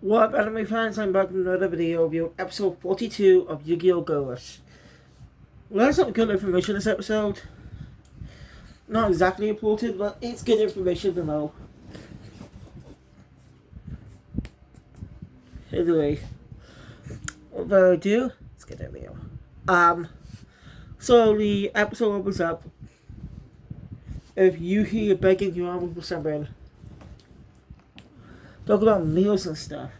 What up, anime fans? I'm back with another video review, episode 42 of Yu-Gi-Oh! Go Rush. Learned some good information this episode. Not exactly important, but it's good information to know. Anyway, without ado, let's get that video. So the episode opens up with Yuki begging Yamamoto for something. Talk about meals and stuff.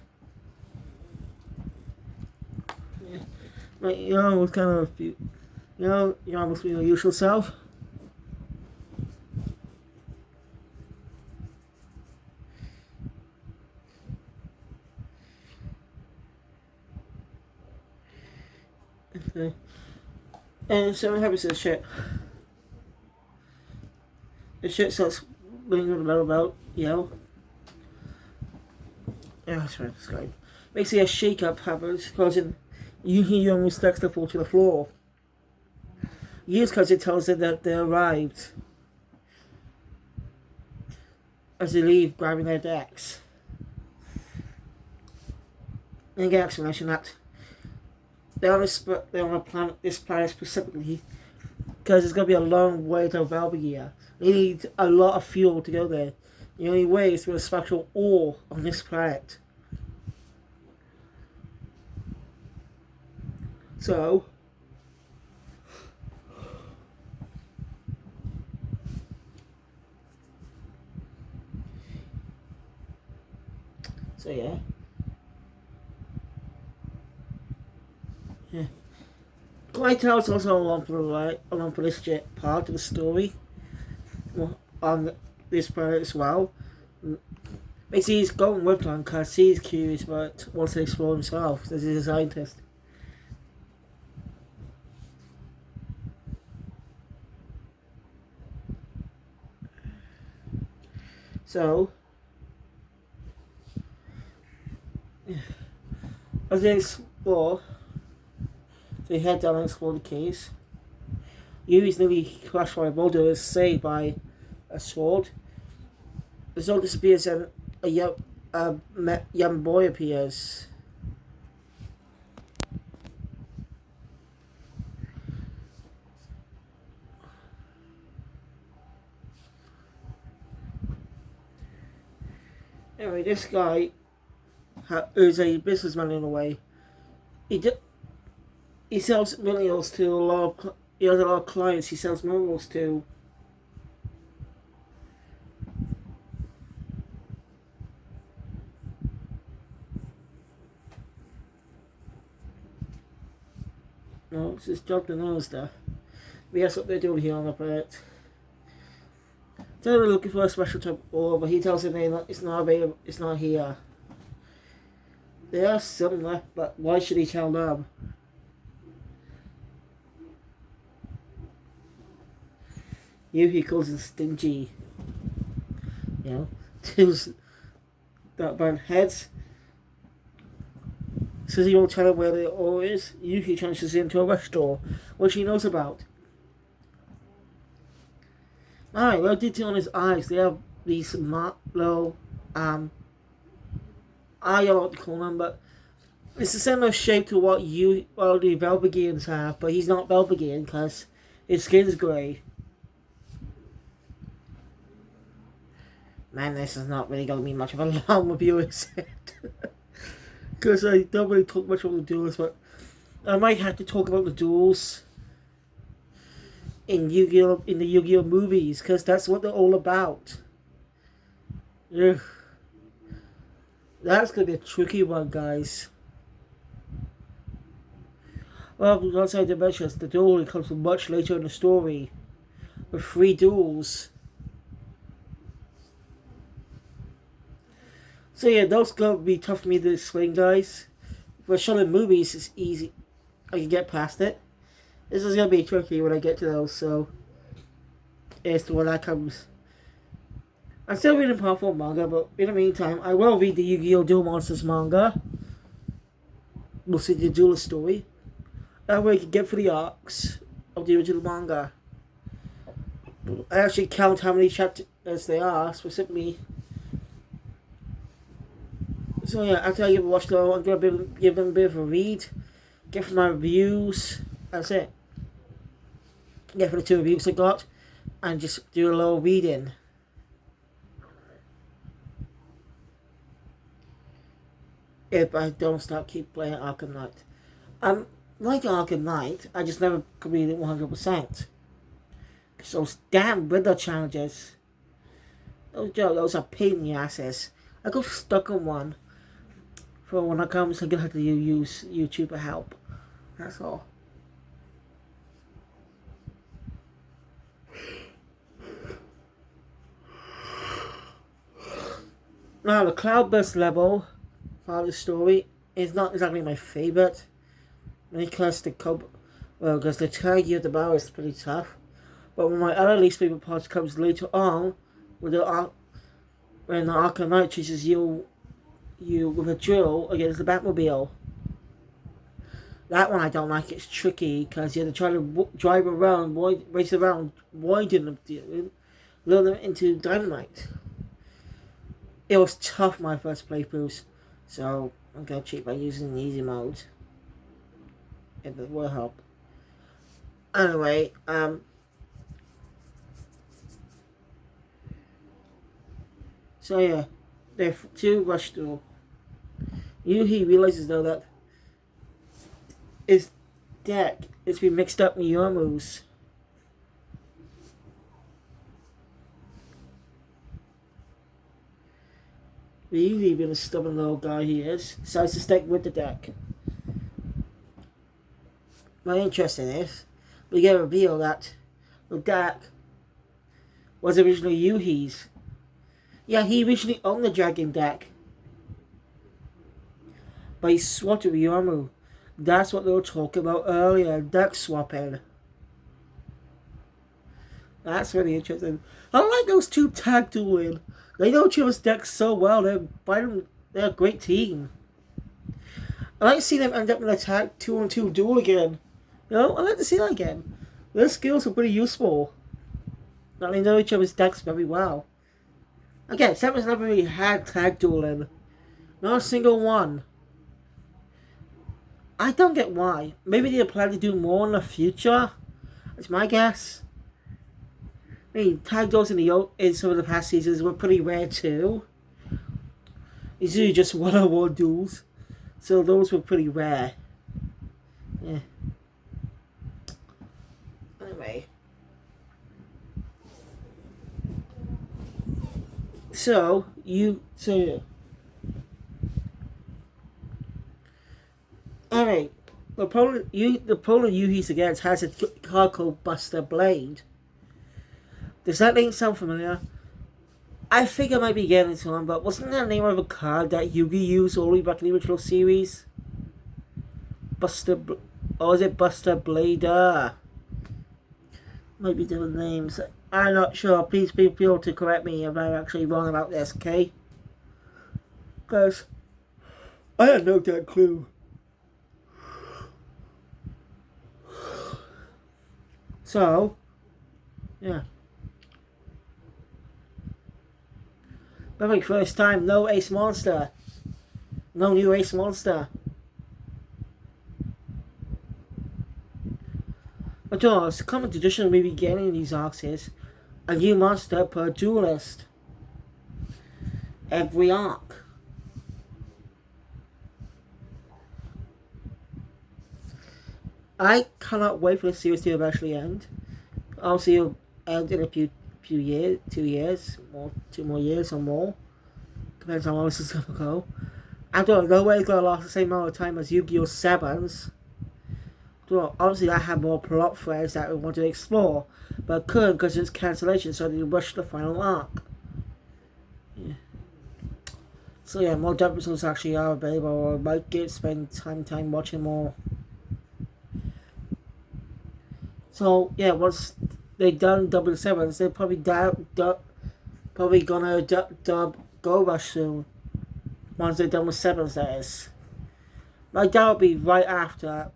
Like, it's kind of, you're almost being your usual self. Okay. And so what happens to the ship? The ship starts ringing the bell, Yeah, that's right, describe. Basically, a shake-up happens, causing Yuki Young Stacks to fall to the floor. Yu's cousin tells them that they arrived as they leave, grabbing their decks. And get explanation that they're on a planet, this planet specifically, because it's going to be a long way to Valbygia. They need a lot of fuel to go there. The only way is through a special ore on this planet. So yeah. Clyde is also along for this part of the story on this planet as well. Basically, he's going with them because he's curious but wants to explore himself as he's a scientist. So, as they explore, they head down and explore the caves. Yui's nearly crushed by a boulder is saved by a sword. The sword disappears and a young boy appears. Anyway, this guy is a businessman in a way. He sells minerals to a lot of. He has a lot of clients. He sells minerals to. No, it's his job to know stuff. But that's what they're doing here on the planet. They're looking for a special type of ore, but he tells them it's not available. It's not here. There are some left, but why should he tell them? Yuki calls him stingy. Tells that man heads. Says he won't tell him where the ore is. Yuki transfers him to a rush store, which he knows about. Alright, well, detail on his eyes. They have these low, I don't know what to call them, but it's a similar shape to what the Velbegians have, but he's not Velbegian because his skin's grey. Man, this is not really going to be much of a long review, is it? Because I don't really talk much about the duels, but I might have to talk about the duels in Yu-Gi-Oh! In the Yu-Gi-Oh! Movies, because that's what they're all about. Ugh. That's going to be a tricky one, guys. Well, outside the mentions, the duel comes from much later in the story, with 3 duels. So yeah, those going to be tough for me to explain, guys. For showing movies, it's easy. I can get past it. This is going to be tricky when I get to those, so as to when that comes. I'm still reading part 4 manga, but in the meantime, I will read the Yu-Gi-Oh! Duel Monsters manga. We'll see the duelist story. That way I can get through the arcs of the original manga. I actually count how many chapters there are, specifically So yeah, after I watch them, I'm gonna give them a bit of a read, give my reviews. That's it. Get for the 2 reviews I got, and just do a little reading. If I don't keep playing Arkham Knight, like Arkham Knight, I just never completed it 100%. Because those damn Riddler challenges, those are pain in the asses. I got stuck on one. For when it comes, I'm gonna have to use YouTube for help. That's all. Now, the Cloudburst level part of the story is not exactly my favourite. Because because the Turkey of the Bow is pretty tough. But one of my other least favourite parts comes later on, when the Arkham Knight chases you with a drill against the Batmobile. That one I don't like. It's tricky because you have to try to drive around, race around, widen them, lure them into dynamite. It was tough my first playthroughs, so I'm gonna cheat by using the easy mode. If it will help. Anyway, so yeah, they're two rush through. He realizes though that his deck is being mixed up with Yomu's. Really being a stubborn little guy he is, decides to stick with the deck. My interest in this, we get a reveal that the deck was originally Yuhi's. Yeah, he originally owned the Dragon deck, but he swapped it with Yomu. That's what they were talking about earlier, deck swapping. That's really interesting. I like those two tag dueling. They know each other's decks so well. They're a great team. I like to see them end up in a tag 2-on-2 duel again. You know, I like to see that again. Their skills are pretty useful. They know each other's decks very well. Again, Seven's never really had tag dueling. Not a single one. I don't get why. Maybe they plan to do more in the future. That's my guess. I mean, tag duels in some of the past seasons were pretty rare too. It's usually just one-on-one duels. So those were pretty rare. Yeah. Anyway. So yeah. Alright. The opponent Yuhi's against has a card called Buster Blade. Does that name sound familiar? I think I might be getting to one, but wasn't that the name of a card that Yugi used all the way back in the original series? Or is it Buster Blader? Might be different names. I'm not sure. Please be able to correct me if I'm actually wrong about this, okay? Because I had no damn clue. So, yeah. Very first time, no Ace Monster. No new Ace Monster. But it's a common tradition we begin in these arcs is a new monster per duelist. Every arc. I cannot wait for the series to eventually end. Obviously it'll end in a few years, 2 more years or more. Depends how long this is gonna go. I don't know where it's gonna last the same amount of time as Yu-Gi-Oh! 7's. Well, obviously I have more plot threads that we want to explore, but couldn't because it's cancellation, so they rushed the final arc. Yeah. So yeah, more episodes actually are available, or I might spend time watching more. So yeah, once they done double sevens, they're probably gonna dub Go Rush soon. Once they're done with sevens, that is. My doubt will be right after.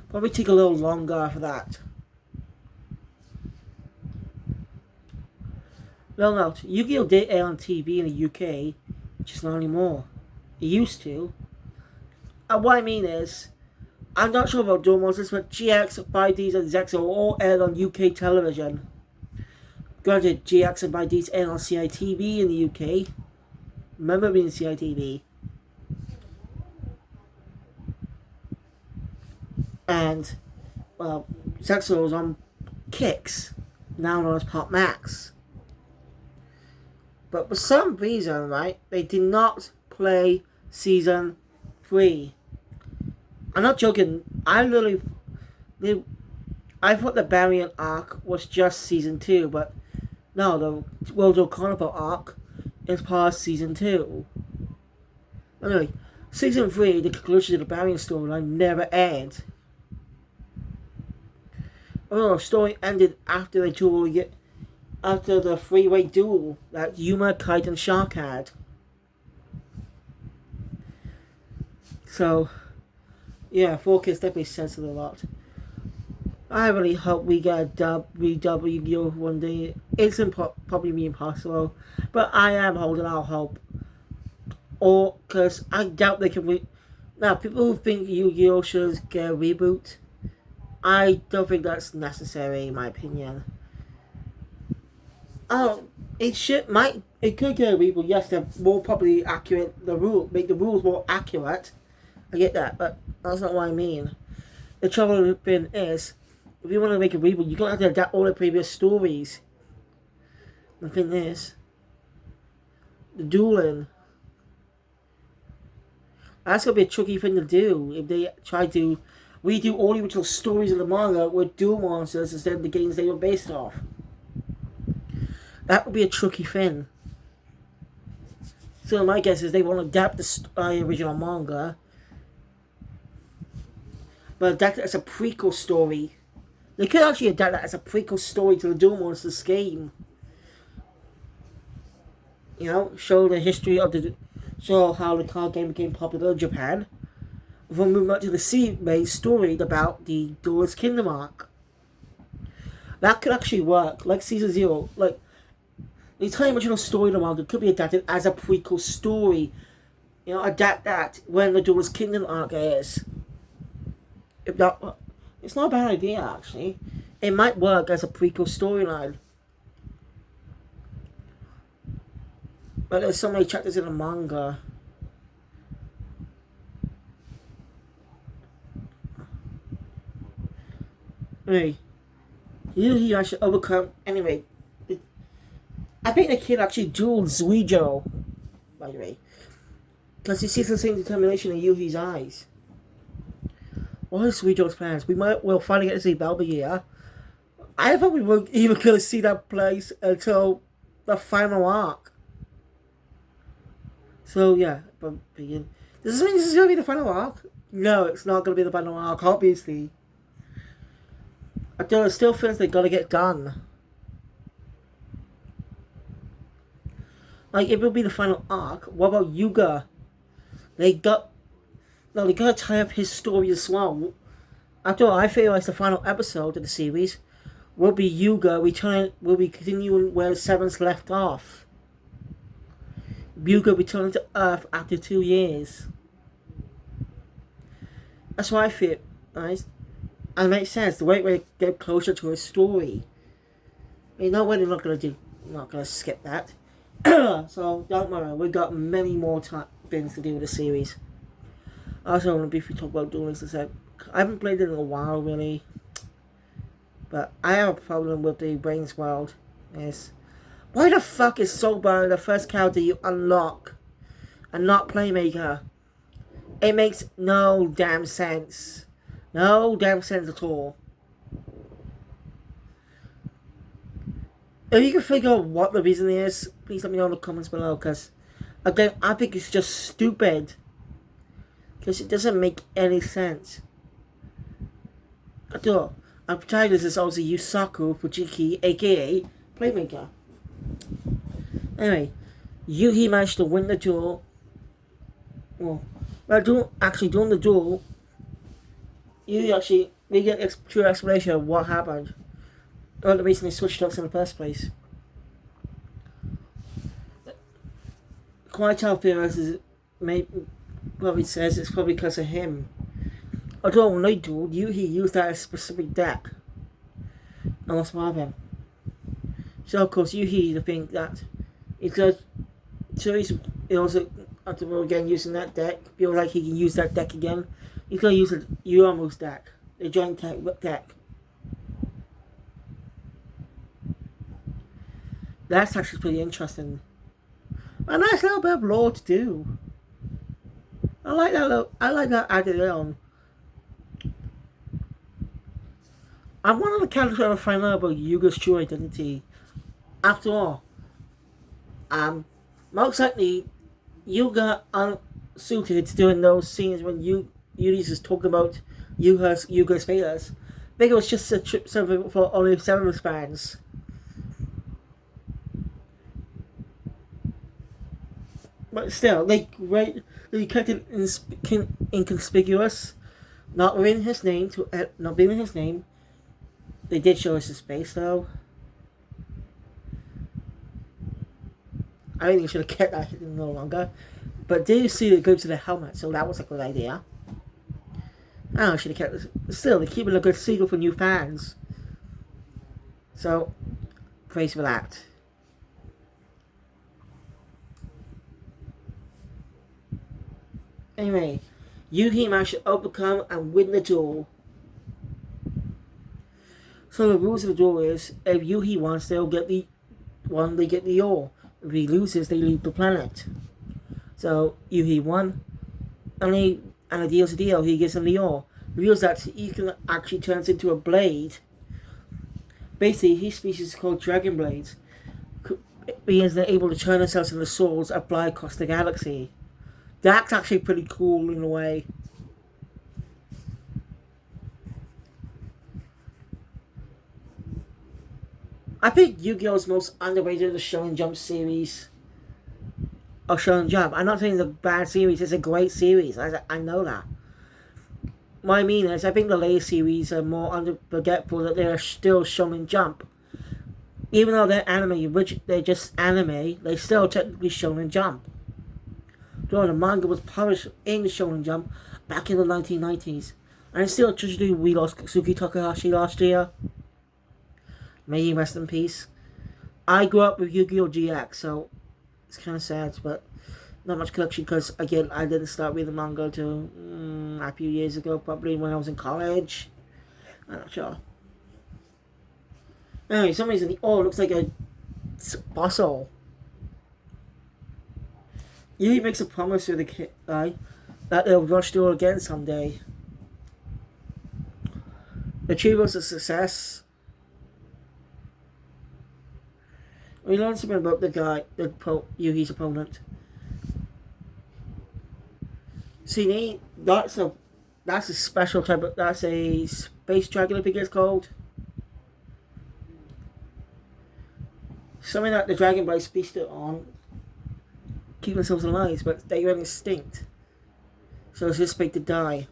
Probably take a little longer for that. Little note, Yu-Gi-Oh! Did air on TV in the UK, which is not anymore. It used to. And what I mean is, I'm not sure about Duel Monsters, but GX, 5Ds, and ZX are all aired on UK television. Granted, GX and 5Ds aired on CITV in the UK. Remember being CITV. And, well, ZX was on Kicks, now known as Pop Max. But for some reason, right, they did not play Season 3. I'm not joking. I thought the Baryon arc was just Season 2, but no, the World of Carnival arc is part of Season 2. Anyway, Season 3, the conclusion of the Baryon storyline, never aired. Oh, the story ended after after the three-way duel that Yuma, Kite, and Shark had. So, yeah, 4Kids definitely says it a lot. I really hope we get a redub Yu-Gi-Oh! One day. It's probably be impossible, but I am holding out hope. Or, because I doubt they can Now, people who think Yu-Gi-Oh! Should get a reboot, I don't think that's necessary, in my opinion. Oh, it could get a reboot. Yes, they're more probably accurate. Make the rules more accurate. I get that, but that's not what I mean. The trouble with it is, if you want to make a reboot, you're gonna have to adapt all the previous stories. The thing is, the dueling. That's gonna be a tricky thing to do if they try to redo all the original stories of the manga with Duel Monsters instead of the games they were based off. That would be a tricky thing. So my guess is they want to adapt the original manga, but adapt it as a prequel story. They could actually adapt that as a prequel story to the Duel Monsters game. You know, show the history of show how the card game became popular in Japan. Then move on to the C-based story about the Duelist Kingdom arc. That could actually work, like Season 0. Like, the entire original story of the manga could be adapted as a prequel story. You know, adapt that when the Duelist Kingdom arc is. If not, it's not a bad idea, actually. It might work as a prequel storyline. But there's so many chapters in the manga. Anyway, he actually overcome. Anyway, I think the kid actually dueled Zuijo, by the way, because he sees the same determination in Yuhi's eyes. What is Zuijo's plans? We'll finally get to see Belvedere. I thought we weren't even going to see that place until the final arc. So yeah, but does this mean this is going to be the final arc? No, it's not going to be the final arc, obviously. I don't still think they got to get done. Like, it will be the final arc. What about Yuga? They got to tie up his story as well. After all, I feel like the final episode of the series will be Yuga will be continuing where Seven's left off. Yuga returning to Earth after 2 years. That's what I feel, right? And it makes sense. The right way to get closer to his story. You know what? They're not gonna skip that. So don't worry. We got many more things to do with the series. I also want to briefly talk about Duel Links. I haven't played it in a while, really. But I have a problem with the Brains World. Yes. Why the fuck is Soulburn the first character you unlock and not Playmaker? It makes no damn sense. No damn sense at all. If you can figure out what the reason is, please let me know in the comments below, because, again, I think it's just stupid. Because it doesn't make any sense. At all. Our protagonist is also Yusaku Fujiki, aka Playmaker. Anyway, Yuhi managed to win the duel. Well, during the duel, we get a true explanation of what happened. Or the reason they switched up in the first place. Quite how theorizes maybe probably says it's probably because of him. Although when they do, Yuhi used that as a specific deck. And lost one of him. So of course Yuhi to think that because so he's also at the again using that deck, feel like he can use that deck again. He's gonna use the Uamu's deck, the joint deck. That's actually pretty interesting. A nice little bit of lore to do. I like that added on. I'm one of the characters who ever find out about Yuga's true identity. After all, most likely Yuga unsuited to doing those scenes when Yudi's is talking about Yuga's failures. I think it was just a trip something for only Severus fans. But still, they kept it inconspicuous, not being his name. They did show us his face though. I think they should have kept that hidden no longer. But did you see it go to the helmet? So that was a good idea. I should have kept it. Still, they're keeping a good secret for new fans. So, praise for that. Anyway, Yuhi managed to overcome and win the duel. So the rules of the duel is, if Yuhi wins, they'll get the one. They get the ore. If he loses, they leave the planet. So Yuhi won, and a deal's a deal. He gives him the ore. Reveals that he can actually turns into a blade. Basically, his species is called Dragon Blades. Because they're able to turn themselves into swords and fly across the galaxy. That's actually pretty cool in a way. I think Yu-Gi-Oh's most underrated the Shonen Jump series. Or Shonen Jump. I'm not saying it's a bad series, it's a great series. I know that. What I mean is, I think the latest series are more forgetful that they're still Shonen Jump. Even though they're anime, which they're just anime, they still technically Shonen Jump. Though the manga was published in the Shonen Jump back in the 1990s. And it's still a tragedy we lost Suki Takahashi last year. May he rest in peace. I grew up with Yu-Gi-Oh! GX, so it's kind of sad, but not much collection because, again, I didn't start reading manga until a few years ago, probably when I was in college. I'm not sure. Anyway, for some reason the ore looks like a fossil. He makes a promise to the guy that they'll rush to it again someday. The tree was a success. We learned something about the guy, Yuhi's opponent. See, that's a special type of, that's a space dragon I think it's called. Something that the dragon blades feasted on, keep themselves alive, but they went extinct. So it's just fate to die.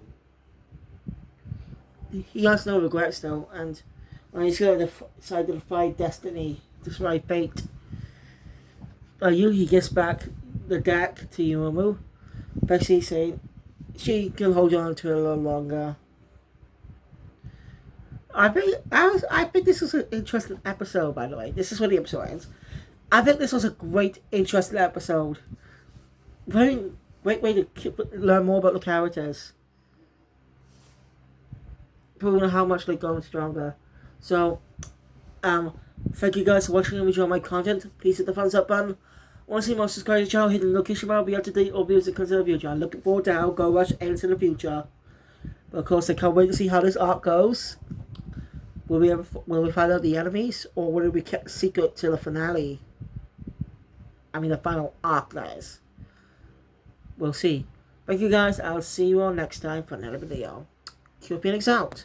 He has no regrets though, and when he's going to decide to defy destiny, defy fate, Yuhi gets back the deck to Uamu, basically saying she can hold on to it a little longer. I think this was an interesting episode, by the way. This is where the episode ends. I think this was a great, interesting episode. Very great way to learn more about the characters. Proving how much they're going stronger. So, thank you guys for watching and enjoying my content. Please hit the thumbs up button. Want to see more, subscribe to the channel, hit the notification bell, be up to date all videos that comes in the future. I'm looking forward to how Go Rush ends in the future. But of course, I can't wait to see how this arc goes. Will we find out the enemies, or will it be kept secret till the finale? I mean, the final arc, that is. We'll see. Thank you guys. I'll see you all next time for another video. Q Phoenix out.